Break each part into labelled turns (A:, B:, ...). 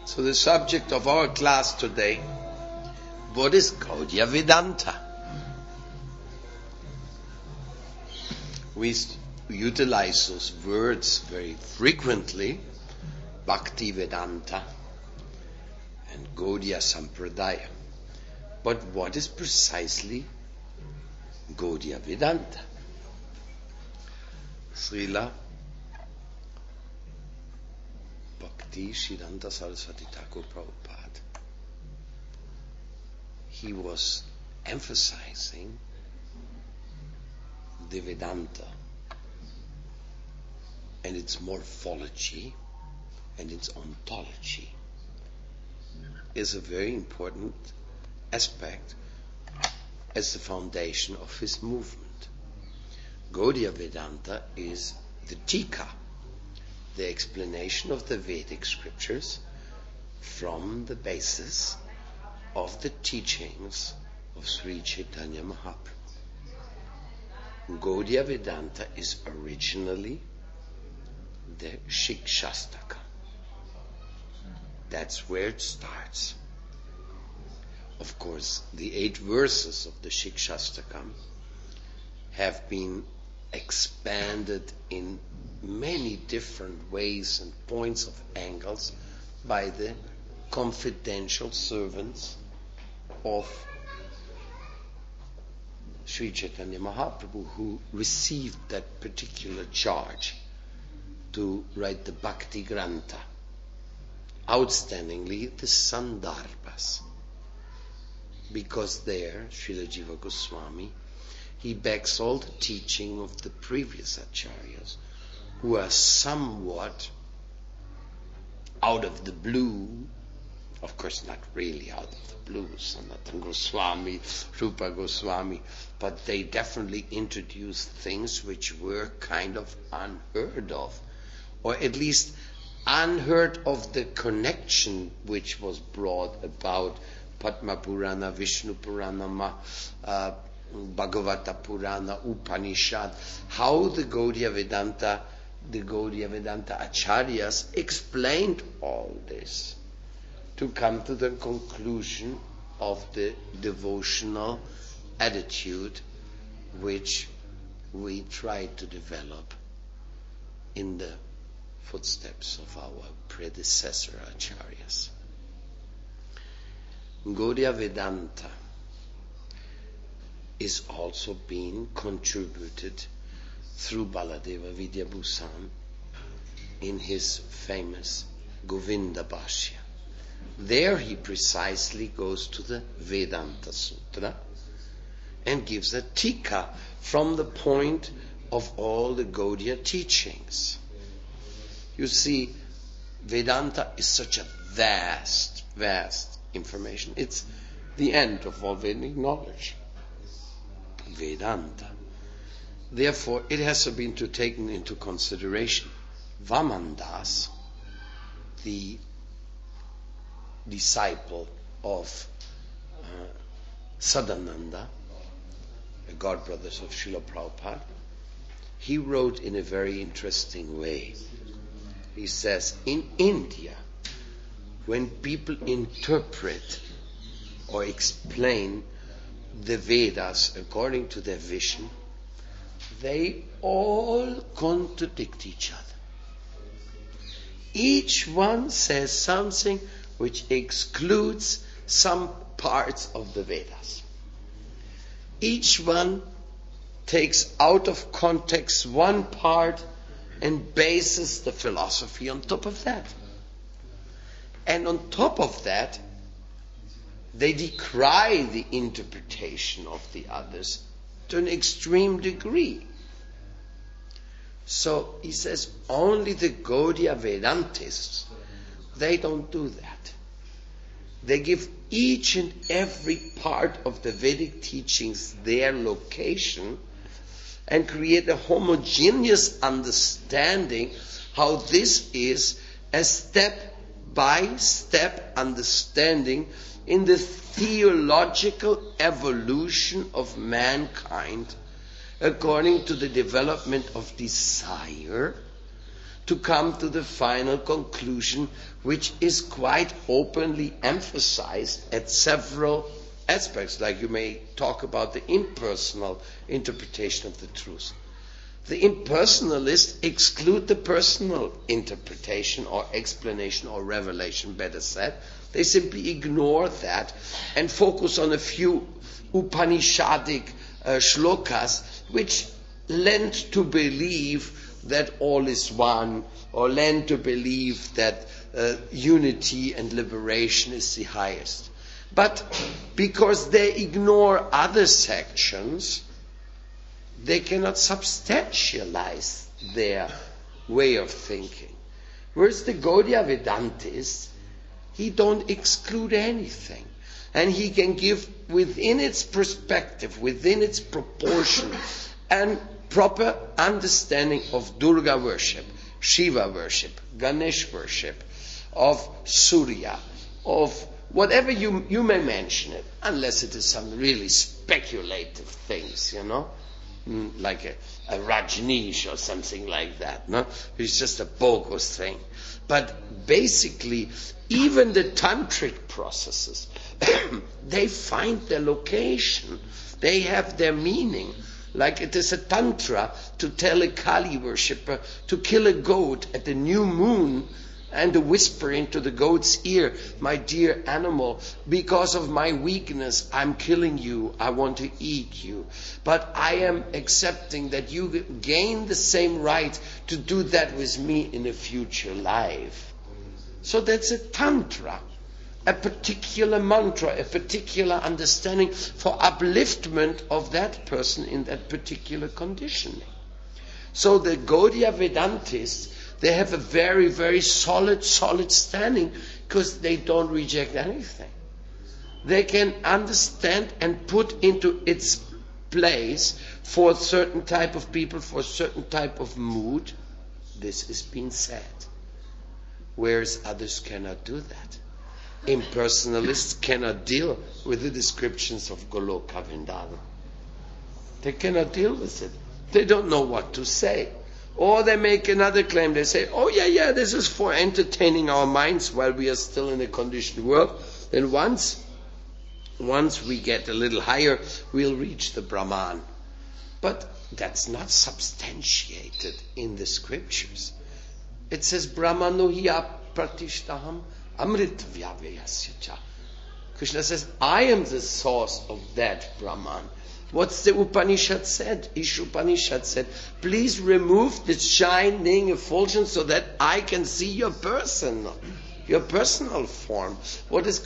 A: So the subject of our class today, what is Gaudiya Vedanta? We utilize those words very frequently, Bhakti Vedanta and Gaudiya Sampradaya. But what is precisely Gaudiya Vedanta? Srila Bhakti Siddhanta Saraswati Thakur Prabhupada, he was emphasizing the Vedanta and its morphology and its ontology is a very important aspect as the foundation of his movement. Gaudiya Vedanta is the Tika, the explanation of the Vedic scriptures from the basis of the teachings of Sri Chaitanya Mahaprabhu. Gaudiya Vedanta is originally the Shikshastaka. That's where it starts. Of course, the 8 verses of the Shikshastakam have been expanded in many different ways and points of angles by the confidential servants of Sri Chaitanya Mahaprabhu, who received that particular charge to write the Bhakti Grantha. Outstandingly, the Sandarbhas. Because there, Srila Jiva Goswami, he backs all the teaching of the previous acharyas, who are somewhat out of the blue, of course not really out of the blue, Sanatana Goswami, Rupa Goswami, but they definitely introduced things which were kind of unheard of, or at least unheard of the connection which was brought about Padma Purana, Vishnu Purana, Bhagavata Purana, Upanishad, how the Gaudiya Vedanta acharyas explained all this to come to the conclusion of the devotional attitude which we try to develop in the footsteps of our predecessor acharyas. Gaudiya Vedanta is also being contributed through Baladeva Vidyabhusan in his famous Govinda Bhashya. There he precisely goes to the Vedanta Sutra and gives a tika from the point of all the Gaudiya teachings. You see, Vedanta is such a vast information. It's the end of all Vedic knowledge. Vedanta. Therefore, it has been taken into consideration. Vamandas, the disciple of Sadananda, the godbrothers of Srila Prabhupada, he wrote in a very interesting way. He says, in India, when people interpret or explain the Vedas according to their vision, they all contradict each other. Each one says something which excludes some parts of the Vedas. Each one takes out of context one part and bases the philosophy on top of that. And on top of that, they decry the interpretation of the others to an extreme degree. So he says only the Gaudiya Vedantists, they don't do that. They give each and every part of the Vedic teachings their location and create a homogeneous understanding how this is a step-by-step understanding in the theological evolution of mankind according to the development of desire to come to the final conclusion, which is quite openly emphasized at several aspects, like you may talk about the impersonal interpretation of the truth. The impersonalists exclude the personal interpretation or explanation or revelation, better said. They simply ignore that and focus on a few Upanisadic slokas which lend to believe that all is one, or lend to believe that unity and liberation is the highest. But because they ignore other sections, they cannot substantialize their way of thinking. Whereas the Gaudiya Vedantist, he don't exclude anything. And he can give within its perspective, within its proportion, and proper understanding of Durga worship, Shiva worship, Ganesh worship, of Surya, of whatever you may mention it, unless it is some really speculative things, like a Rajneesh or something like that, no? It's just a bogus thing. But basically, even the tantric processes, they find their location, they have their meaning. Like it is a tantra to tell a Kali worshipper to kill a goat at the new moon and to whisper into the goat's ear, "My dear animal, because of my weakness, I'm killing you. I want to eat you. But I am accepting that you gain the same right to do that with me in a future life." So that's a tantra, a particular mantra, a particular understanding for upliftment of that person in that particular conditioning. So the Gaudiya Vedantists, they have a very, very solid standing because they don't reject anything. They can understand and put into its place for a certain type of people, for a certain type of mood, this is being said. Whereas others cannot do that. Impersonalists cannot deal with the descriptions of Goloka Vrindavan. They cannot deal with it. They don't know what to say. Or they make another claim. They say, "Oh yeah, this is for entertaining our minds while we are still in a conditioned world. Then once we get a little higher, we'll reach the Brahman." But that's not substantiated in the scriptures. It says, "Brahmano hi apratishtaham amrit vyavayasya." Krishna says, "I am the source of that Brahman." What's the Upanishad said? Ishupanishad said, "Please remove this shining effulgence so that I can see your personal form." What does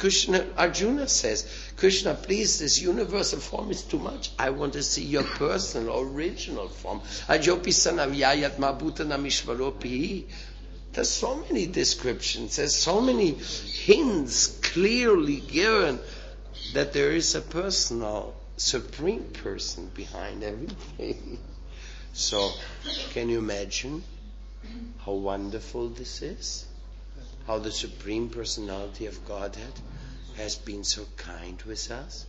A: Arjuna says? "Krishna, please, this universal form is too much. I want to see your personal, original form." Ajopi sanavyayat mabhutanam ishvaropi. There's so many descriptions, there's so many hints clearly given that there is a personal, supreme person behind everything. So, can you imagine how wonderful this is? How the Supreme Personality of Godhead has been so kind with us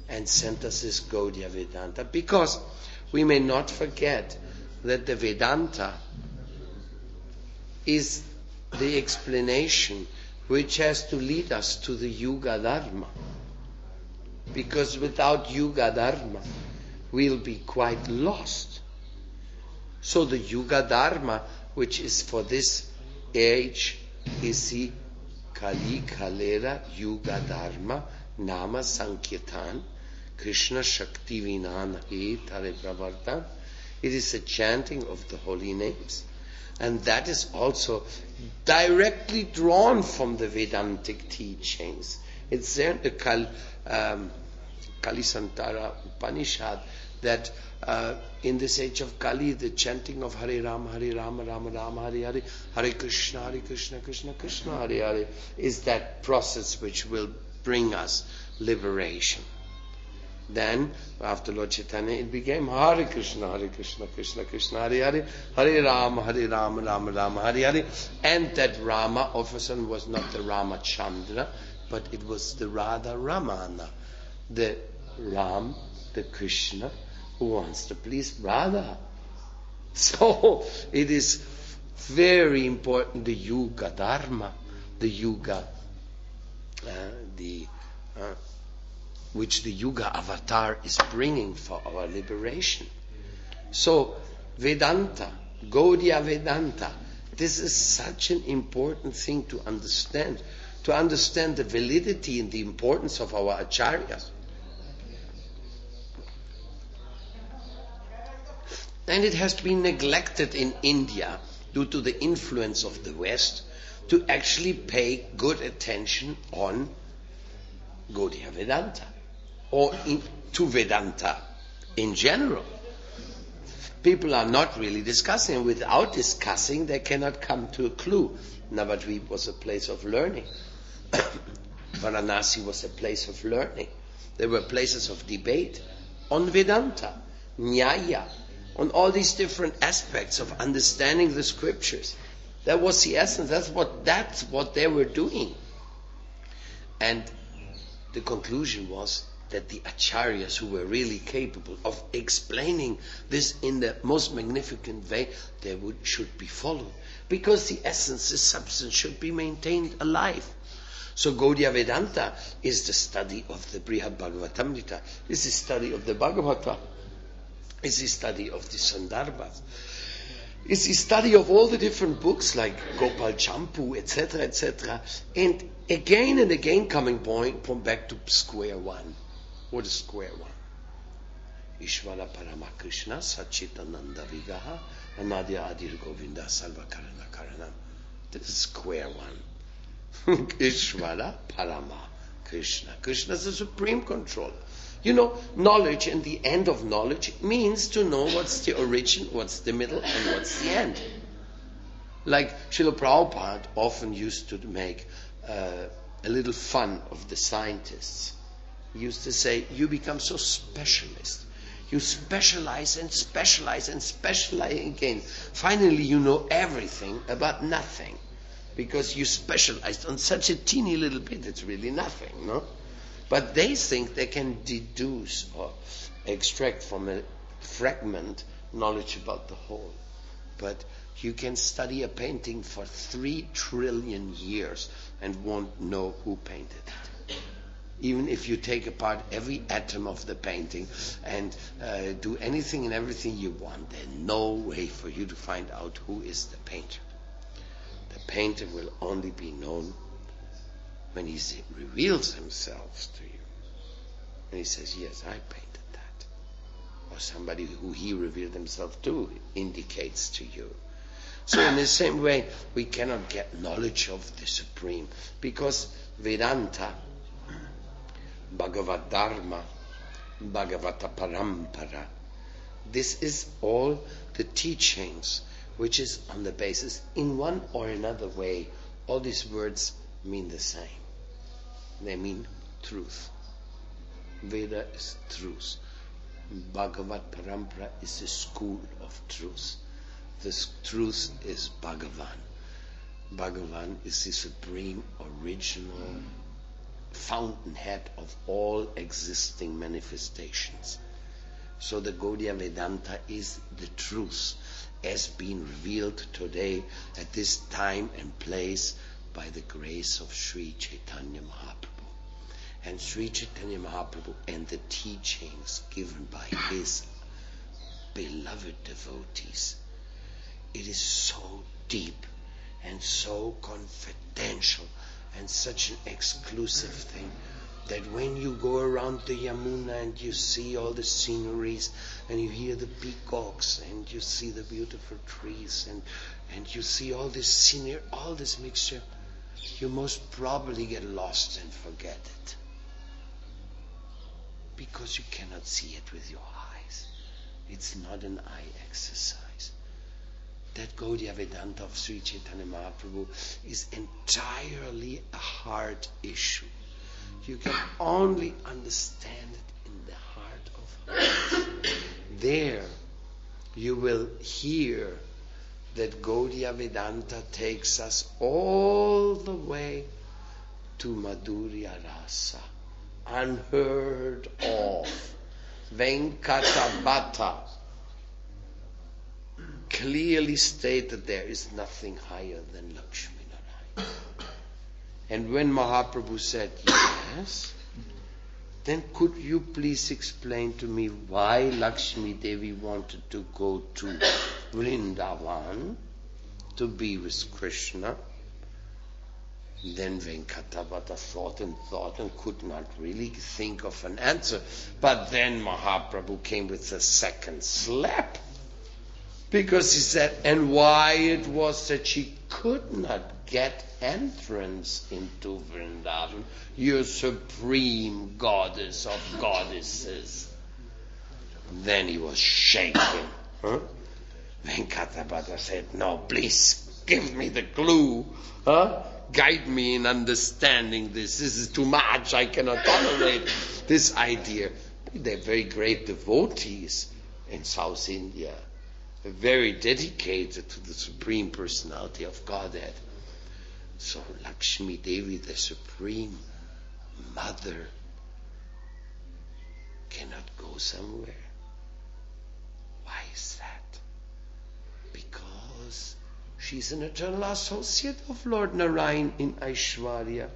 A: and sent us this Gaudiya Vedanta. Because we may not forget that the Vedanta is the explanation which has to lead us to the Yuga Dharma. Because without Yuga Dharma, we'll be quite lost. So the Yuga Dharma, which is for this age, is the Kali Kalera Yuga Dharma Nama Sankirtan Krishna Shakti Vinana He Tare Pravartan. It is a chanting of the holy names. And that is also directly drawn from the Vedantic teachings. It's there in the Kalisantara Upanishad that in this age of Kali, the chanting of Hare Rama, Rama Rama, Hare Hare, Hare Krishna, Krishna Krishna, Hare Hare, is that process which will bring us liberation. Then, after Lord Chaitanya, it became Hare Krishna, Krishna Krishna, Hare Hare, Hare Rama, Rama Rama, Hare Hare. And that Rama, all of a sudden, was not the Ramachandra, but it was the Radha Ramana, the Ram, the Krishna, who wants to please Radha. So, it is Very important, the Yuga Dharma, the Yuga, which the Yuga avatar is bringing for our liberation. So, Vedanta, Gaudiya Vedanta, this is such an important thing to understand the validity and the importance of our acharyas. And it has been neglected in India due to the influence of the West to actually pay good attention on Gaudiya Vedanta or to Vedanta in general. People are not really discussing, and without discussing they cannot come to a clue. Navadvip was a place of learning. Varanasi was a place of learning. There were places of debate on Vedanta, Nyaya, on all these different aspects of understanding the scriptures. That was the essence. That's what they were doing. And the conclusion was that the acharyas who were really capable of explaining this in the most magnificent way, should be followed. Because the essence, the substance, should be maintained alive. So Gaudiya Vedanta is the study of the Brihad Bhagavatamrita, is the study of the Bhagavata, is the study of the Sandarbhas, is the study of all the different books like Gopal Champu, etc., etc. And again coming back to square one. What is square one? Ishvara Paramakrishna Satchitananda Vigaha Anadya Adir Govinda Salva Karana Karanam. This is square one. Ishvara Parama Krishna. Krishna is the supreme controller. You know, knowledge and the end of knowledge means to know what's the origin, what's the middle, and what's the end. Like Srila Prabhupada often used to make a little fun of the scientists. He used to say, you become so specialist. You specialize and specialize and specialize again. Finally, you know everything about nothing. Because you specialized on such a teeny little bit, it's really nothing, no? But they think they can deduce or extract from a fragment knowledge about the whole. But you can study a painting for 3 trillion years and won't know who painted it. Even if you take apart every atom of the painting and do anything and everything you want, there's no way for you to find out who is the painter. The painter will only be known when he reveals himself to you. And he says, yes, I painted that. Or somebody who he revealed himself to indicates to you. So in the same way, we cannot get knowledge of the Supreme. Because Vedanta, Bhagavad Dharma, Bhagavata Parampara, this is all the teachings which is on the basis, in one or another way, all these words mean the same. They mean truth. Veda is truth. Bhagavad Parampara is the school of truth. This truth is Bhagavan. Bhagavan is the supreme, original fountainhead of all existing manifestations. So the Gaudiya Vedanta is the truth as being revealed today at this time and place by the grace of Sri Chaitanya Mahaprabhu. And Sri Chaitanya Mahaprabhu and the teachings given by his beloved devotees. It is so deep and so confidential and such an exclusive thing that when you go around the Yamuna and you see all the sceneries and you hear the peacocks and you see the beautiful trees and you see all this scenery, all this mixture, you most probably get lost and forget it. Because you cannot see it with your eyes. It's not an eye exercise. That Gaudiya Vedanta of Sri Chaitanya Mahaprabhu is entirely a heart issue. You can only understand it in the heart of hearts. There you will hear that Gaudiya Vedanta takes us all the way to Madhurya Rasa, unheard of, Venkatabhata. clearly stated there is nothing higher than Lakshmi Narayana. And when Mahaprabhu said yes, then could you please explain to me why Lakshmi Devi wanted to go to Vrindavan to be with Krishna? Then Venkatavada thought and could not really think of an answer. But then Mahaprabhu came with a second slap. Because he said, and why it was that she could not get entrance into Vrindavan, your supreme goddess of goddesses. Then he was shaken. Venkatavada said, no, please give me the clue. Guide me in understanding this. This is too much. I cannot tolerate this idea. They're very great devotees in South India. They're very dedicated to the Supreme Personality of Godhead. So Lakshmi Devi, the Supreme Mother, cannot go somewhere. Why is that? Because she's an eternal associate of Lord Narayan in Aishwarya.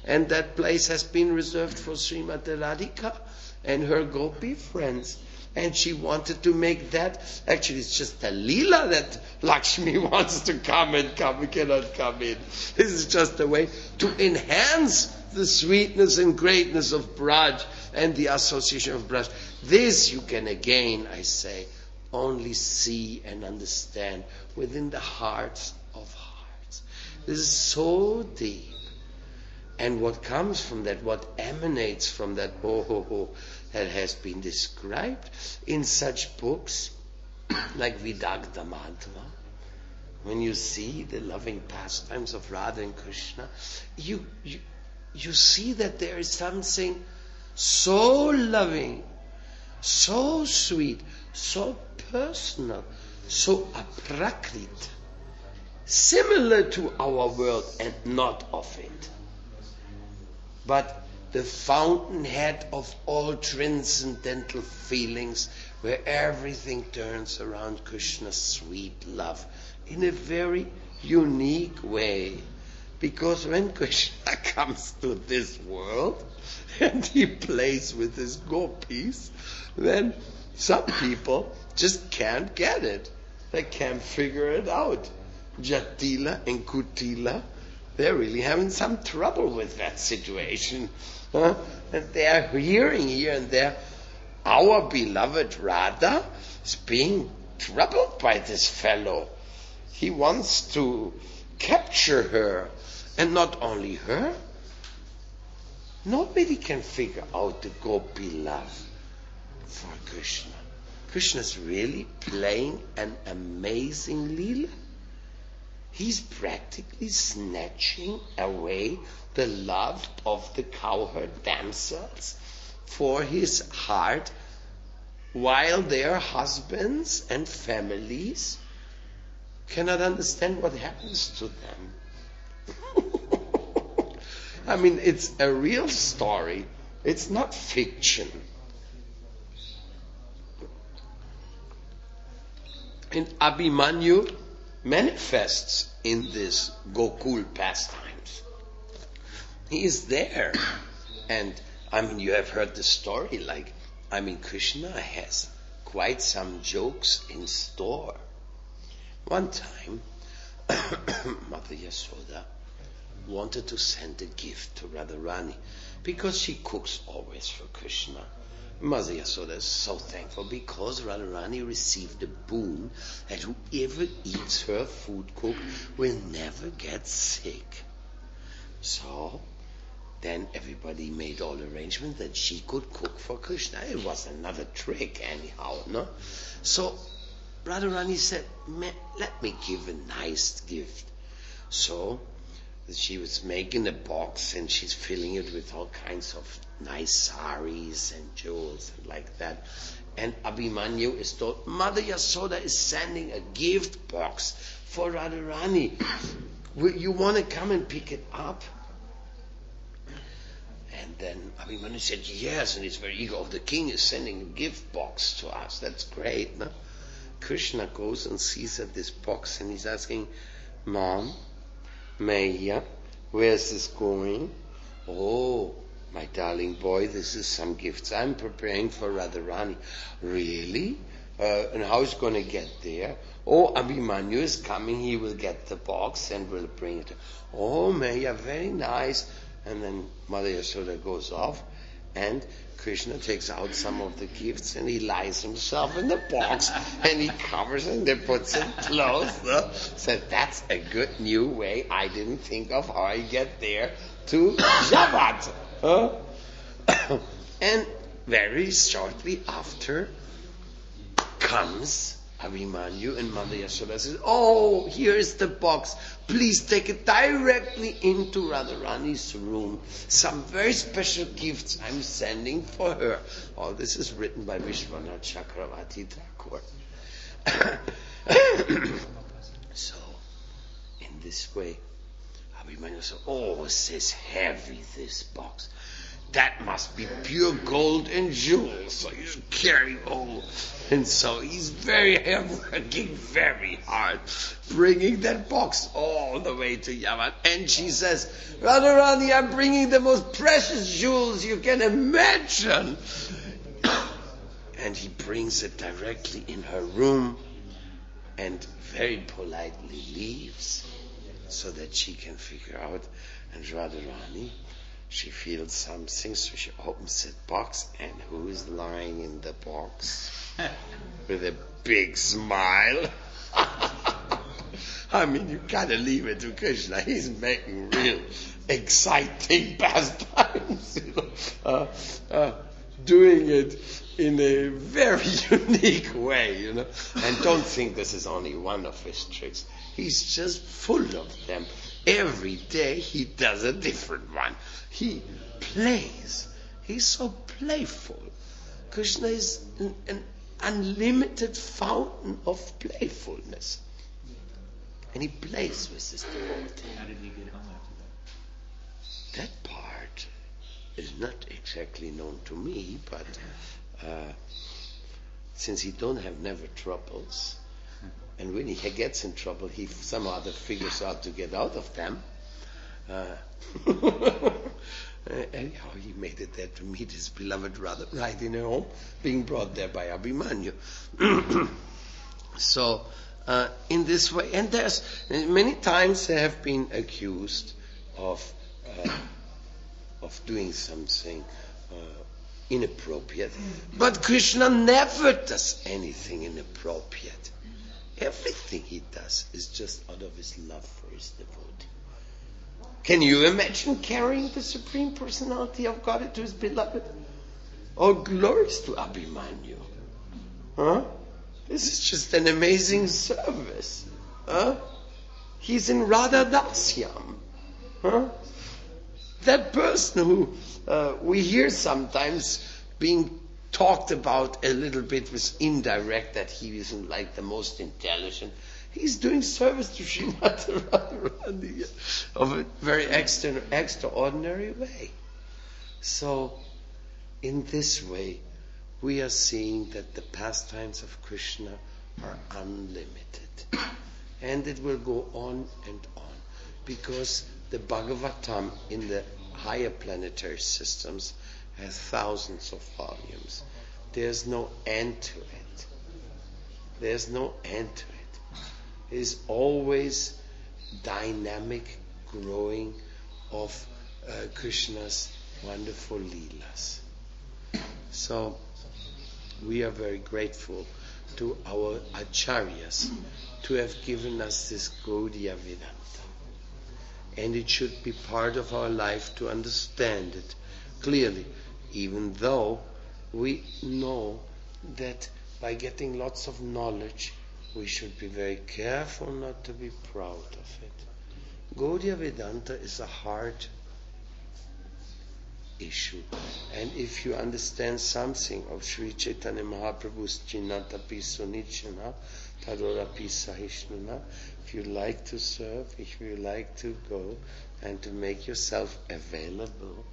A: And that place has been reserved for Srimati Radhika and her Gopi friends. And she wanted to make that, actually it's just a Leela that Lakshmi wants to come and cannot come in. This is just a way to enhance the sweetness and greatness of Braj and the association of Braj. This you can again, I say, only see and understand within the hearts of hearts. This is so deep. And what comes from that, what emanates from that, that has been described in such books like Vidagdha Madhva. When you see the loving pastimes of Radha and Krishna, you see that there is something so loving, so sweet, so personal, so aprakrit, similar to our world and not of it. But the fountainhead of all transcendental feelings, where everything turns around Krishna's sweet love in a very unique way. Because when Krishna comes to this world and he plays with his gopis, then some people just can't get it. They can't figure it out. Jatila and Kutila, they're really having some trouble with that situation. And they're hearing here and there, our beloved Radha is being troubled by this fellow. He wants to capture her. And not only her, nobody can figure out the gopi love for Krishna. Krishna's really playing an amazing Leela. He's practically snatching away the love of the cowherd damsels for his heart, while their husbands and families cannot understand what happens to them. I mean, it's a real story. It's not fiction. And Abhimanyu manifests in this Gokul pastimes. He is there. And, I mean, you have heard the story, Krishna has quite some jokes in store. One time, Mother Yasoda wanted to send a gift to Radharani because she cooks always for Krishna. Mother Yasoda is so thankful because Radharani received a boon that whoever eats her food cooked will never get sick. So then everybody made all arrangements that she could cook for Krishna. It was another trick anyhow, no? So Radharani said, let me give a nice gift. So she was making a box and she's filling it with all kinds of nice saris and jewels and like that. And Abhimanyu is told, Mother Yasoda is sending a gift box for Radharani. You want to come and pick it up? And then Abhimanyu said, yes, and he's very eager. Oh, the king is sending a gift box to us. That's great, no? Krishna goes and sees at this box and he's asking, Mom, Maya, where's this going? Oh, my darling boy, this is some gifts I'm preparing for Radharani. Really? And how is going to get there? Oh, Abhimanyu is coming, he will get the box and will bring it. Oh, Maya, very nice. And then Mother Yasoda goes off and Krishna takes out some of the gifts and he lies himself in the box and he covers it and he puts it close. Said, that's a good new way. I didn't think of how I get there to Jabat. And very shortly after comes Abhimanyu and Mother Yasoda says, oh, here is the box. Please take it directly into Radharani's room. Some very special gifts I'm sending for her. All this is written by Vishwanath Chakravarti Thakur. So, in this way, Abhimanyu says, oh, it says heavy, this box. That must be pure gold and jewels, so you should carry all. And so he's working very hard, bringing that box all the way to Yavan. And she says, Radharani, I'm bringing the most precious jewels you can imagine. And he brings it directly in her room and very politely leaves so that she can figure out. And Radharani, she feels something, so she opens that box, and who is lying in the box? With a big smile. I mean, you gotta leave it to Krishna. He's making real exciting pastimes, doing it in a very unique way, And don't think this is only one of his tricks. He's just full of them. Every day he does a different one. He plays. He's so playful. Krishna is an unlimited fountain of playfulness. And he plays with his devotee.
B: How did he get home after that?
A: That part is not exactly known to me, but since he don't have never troubles, and when he gets in trouble, he somehow other figures out to get out of them. Anyhow, he made it there to meet his beloved Radha right in her home, being brought there by Abhimanyu. So, in this way, and there's many times they have been accused of doing something inappropriate, but Krishna never does anything inappropriate. Everything he does is just out of his love for his devotee. Can you imagine carrying the Supreme Personality of God to his beloved? Oh, glories to Abhimanyu. This is just an amazing service. He's in Radha Dasyam. That person who we hear sometimes being talked about a little bit with indirect, that he isn't like the most intelligent. He's doing service to Srimati Radharani of a very extraordinary way. So, in this way, we are seeing that the pastimes of Krishna are unlimited. And it will go on and on. Because the Bhagavatam in the higher planetary systems has thousands of volumes. There's no end to it. There's no end to it. It is always dynamic growing of Krishna's wonderful leelas. So we are very grateful to our acharyas to have given us this Gaudiya Vedanta. And it should be part of our life to understand it clearly, even though we know that by getting lots of knowledge, we should be very careful not to be proud of it. Gaudiya Vedanta is a hard issue. And if you understand something of Sri Chaitanya Mahaprabhu's Chinatapi Sunichana, Tadorapi Sahishnuna, if you like to serve, if you like to go and to make yourself available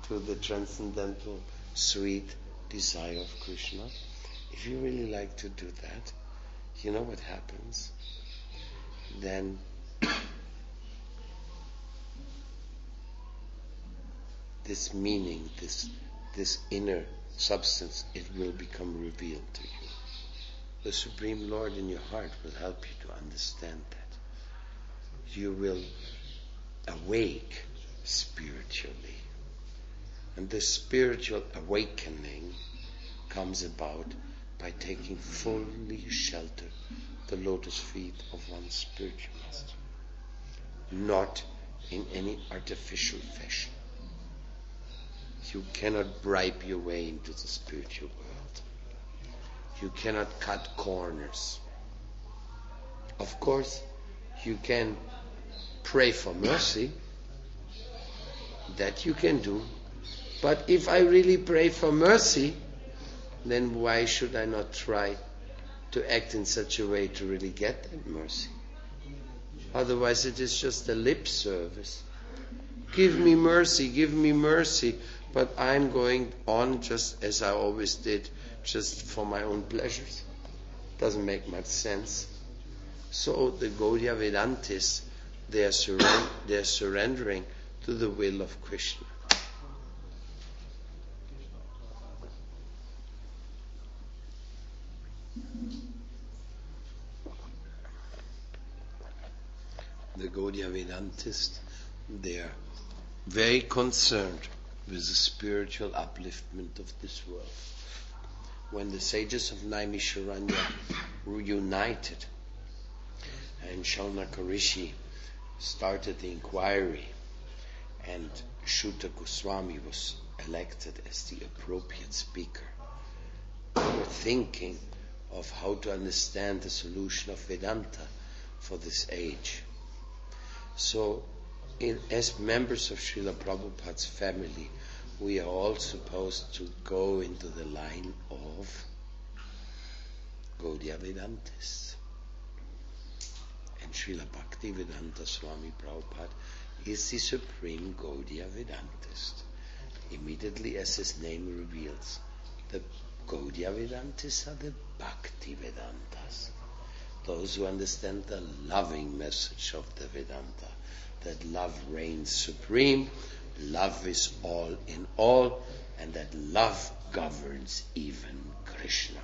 A: to the transcendental sweet desire of Krishna, if you really like to do that, you know what happens? Then this meaning, this inner substance, it will become revealed to you. The Supreme Lord in your heart will help you to understand that. You will awake spiritually. And this spiritual awakening comes about by taking fully shelter the lotus feet of one's spiritual master, not in any artificial fashion. You cannot bribe your way into the spiritual world. You cannot cut corners. Of course, you can pray for mercy. That you can do. But if I really pray for mercy, then why should I not try to act in such a way to really get that mercy? Otherwise it is just a lip service. Give me mercy, but I'm going on just as I always did, just for my own pleasures. Doesn't make much sense. So the Gaudiya Vedantists, they are surrendering to the will of Krishna. The Gaudiya Vedantist, they are very concerned with the spiritual upliftment of this world. When the sages of Naimisharanya were united and Shaunaka Rishi started the inquiry and Shuta Goswami was elected as the appropriate speaker, they were thinking of how to understand the solution of Vedanta for this age. So, as members of Srila Prabhupada's family, we are all supposed to go into the line of Gaudiya Vedantists. And Srila Bhakti Vedanta Swami Prabhupada is the supreme Gaudiya Vedantist. Immediately as his name reveals, the Gaudiya Vedantists are the Bhakti Vedantas. Those who understand the loving message of the Vedanta, that love reigns supreme, love is all in all, and that love governs even Krishna.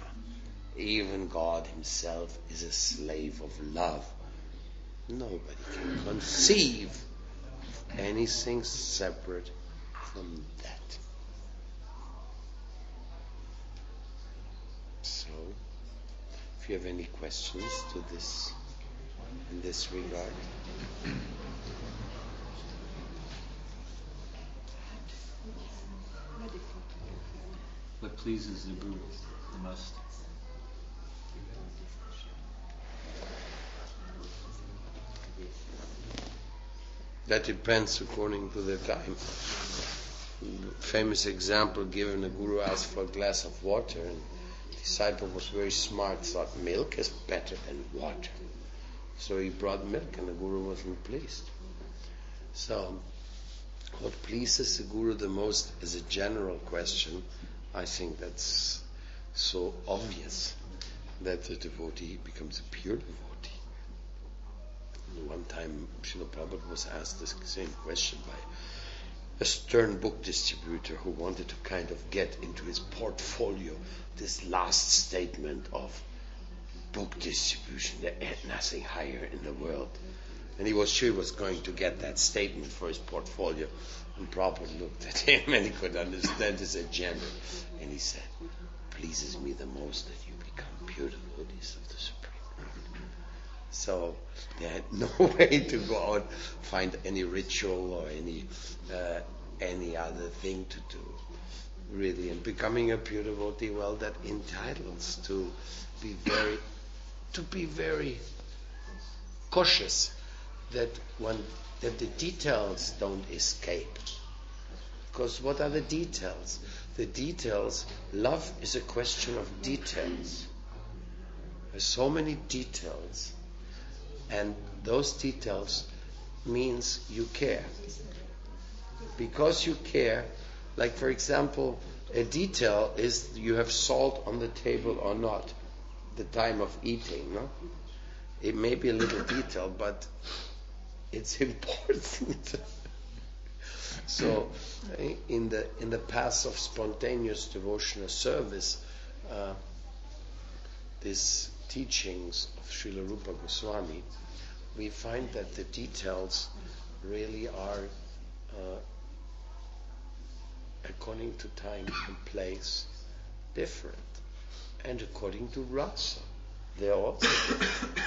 A: Even God himself is a slave of love. Nobody can conceive of anything separate from that. So, if you have any questions to this, in this regard.
B: What pleases the Guru the most?
A: That depends according to the time. Famous example given, the Guru asked for a glass of water and the disciple was very smart, thought milk is better than water. So he brought milk and the Guru wasn't pleased. So what pleases the Guru the most is a general question. I think that's so obvious that the devotee becomes a pure devotee. One time Srila Prabhupada was asked the same question by a stern book distributor who wanted to kind of get into his portfolio this last statement of book distribution. There ain't nothing higher in the world. And he was sure he was going to get that statement for his portfolio. And Prabhupada looked at him and he could understand his agenda. And he said, pleases me the most that you become pure devotees of the Supreme Lord. So they had no way to go out, find any ritual or any other thing to do. Really, and becoming a pure devotee, well, that entitles to be very cautious that the details don't escape. Because what are the details? The details, love is a question of details. There's so many details, and those details means you care. Because you care, like for example, a detail is you have salt on the table or not. the time of eating, no? It may be a little detail, but it's important. So, in the path of spontaneous devotional service, these teachings of Srila Rupa Goswami, we find that the details really are, according to time and place, different. And according to rasa, they're also different.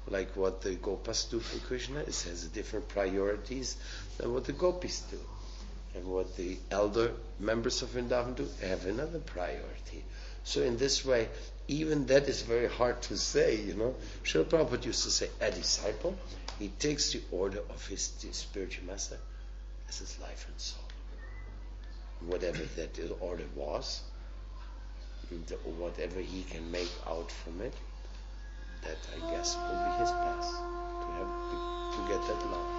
A: Like what the Gopas do for Krishna, it has different priorities than what the Gopis do. And what the elder members of Vrindavan do, have another priority. So in this way, even that is very hard to say, Srila Prabhupada used to say, a disciple, he takes the order of his spiritual master as his life and soul. Whatever that order was, whatever he can make out from it, that I guess will be his path to get that love.